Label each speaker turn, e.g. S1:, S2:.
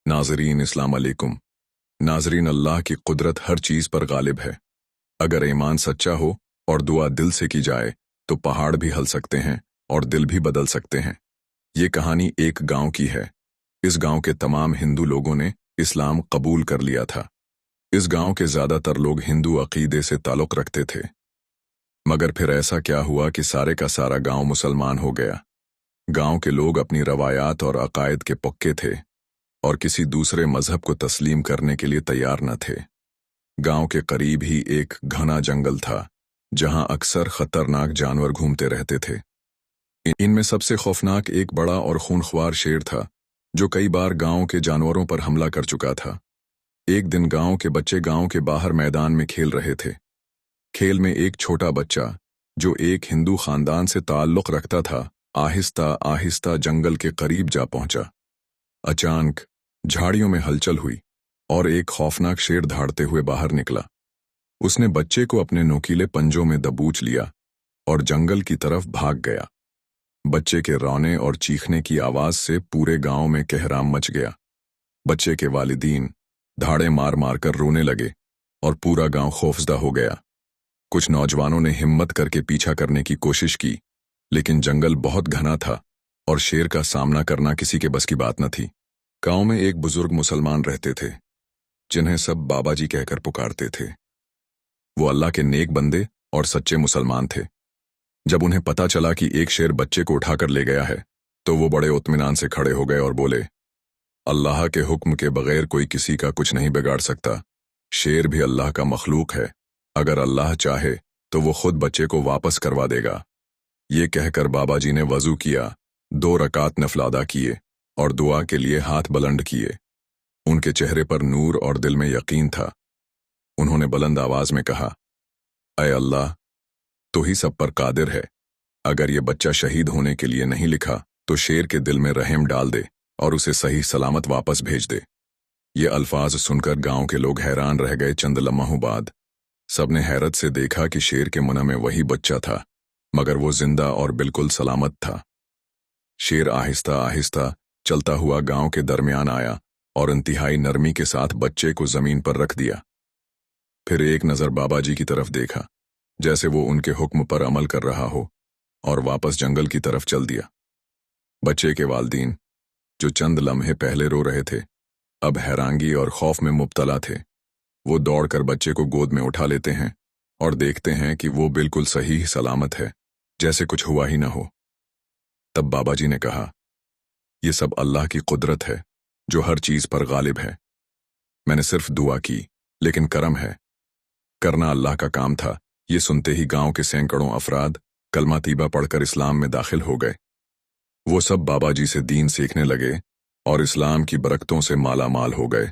S1: नाज़रीन अस्सलाम अलैकुम। नाज़रीन, अल्लाह की कुदरत हर चीज़ पर गालिब है। अगर ईमान सच्चा हो और दुआ दिल से की जाए तो पहाड़ भी हल सकते हैं और दिल भी बदल सकते हैं। ये कहानी एक गांव की है। इस गांव के तमाम हिंदू लोगों ने इस्लाम कबूल कर लिया था। इस गांव के ज़्यादातर लोग हिंदू अकीदे से ताल्लुक़ रखते थे। मगर फिर ऐसा क्या हुआ कि सारे का सारा गांव मुसलमान हो गया। गांव के लोग अपनी रवायात और अकायद के पक्के थे और किसी दूसरे मजहब को तस्लीम करने के लिए तैयार न थे। गांव के करीब ही एक घना जंगल था जहां अक्सर खतरनाक जानवर घूमते रहते थे। इनमें सबसे खौफनाक एक बड़ा और खूनख्वार शेर था जो कई बार गांव के जानवरों पर हमला कर चुका था। एक दिन गांव के बच्चे गांव के बाहर मैदान में खेल रहे थे। खेल में एक छोटा बच्चा जो एक हिंदू खानदान से ताल्लुक़ रखता था आहिस्ता आहिस्ता जंगल के करीब जा पहुंचा। अचानक झाड़ियों में हलचल हुई और एक खौफनाक शेर धाड़ते हुए बाहर निकला। उसने बच्चे को अपने नोकीले पंजों में दबोच लिया और जंगल की तरफ भाग गया। बच्चे के रोने और चीखने की आवाज से पूरे गांव में कहराम मच गया। बच्चे के वालिदीन धाड़े मार मार कर रोने लगे और पूरा गांव खौफजदा हो गया। कुछ नौजवानों ने हिम्मत करके पीछा करने की कोशिश की, लेकिन जंगल बहुत घना था और शेर का सामना करना किसी के बस की बात न थी। गांव में एक बुजुर्ग मुसलमान रहते थे जिन्हें सब बाबा जी कहकर पुकारते थे। वो अल्लाह के नेक बंदे और सच्चे मुसलमान थे। जब उन्हें पता चला कि एक शेर बच्चे को उठाकर ले गया है तो वो बड़े इत्मीनान से खड़े हो गए और बोले, अल्लाह के हुक्म के बगैर कोई किसी का कुछ नहीं बिगाड़ सकता। शेर भी अल्लाह का मखलूक है। अगर अल्लाह चाहे तो वो खुद बच्चे को वापस करवा देगा। ये कहकर बाबा जी ने वजू किया, 2 रकात नफल अदा किए और दुआ के लिए हाथ बुलंद किए। उनके चेहरे पर नूर और दिल में यकीन था। उन्होंने बुलंद आवाज में कहा, ऐ अल्लाह, तू ही सब पर कादिर है। अगर ये बच्चा शहीद होने के लिए नहीं लिखा तो शेर के दिल में रहम डाल दे और उसे सही सलामत वापस भेज दे। ये अल्फाज सुनकर गांव के लोग हैरान रह गए। चंद लम्हों बाद सबने हैरत से देखा कि शेर के मुंह में वही बच्चा था, मगर वो जिंदा और बिल्कुल सलामत था। शेर आहिस्ता आहिस्ता चलता हुआ गांव के दरमियान आया और इंतहाई नरमी के साथ बच्चे को जमीन पर रख दिया। फिर एक नजर बाबा जी की तरफ देखा, जैसे वो उनके हुक्म पर अमल कर रहा हो, और वापस जंगल की तरफ चल दिया। बच्चे के वालिदीन जो चंद लम्हे पहले रो रहे थे अब हैरानगी और खौफ में मुब्तला थे। वो दौड़कर बच्चे को गोद में उठा लेते हैं और देखते हैं कि वो बिल्कुल सही सलामत है, जैसे कुछ हुआ ही ना हो। तब बाबा जी ने कहा, ये सब अल्लाह की कुदरत है जो हर चीज पर गालिब है। मैंने सिर्फ दुआ की, लेकिन करम है, करना अल्लाह का काम था। ये सुनते ही गांव के सैकड़ों अफराद कलमा तीबा पढ़कर इस्लाम में दाखिल हो गए। वो सब बाबा जी से दीन सीखने लगे और इस्लाम की बरकतों से माला माल हो गए।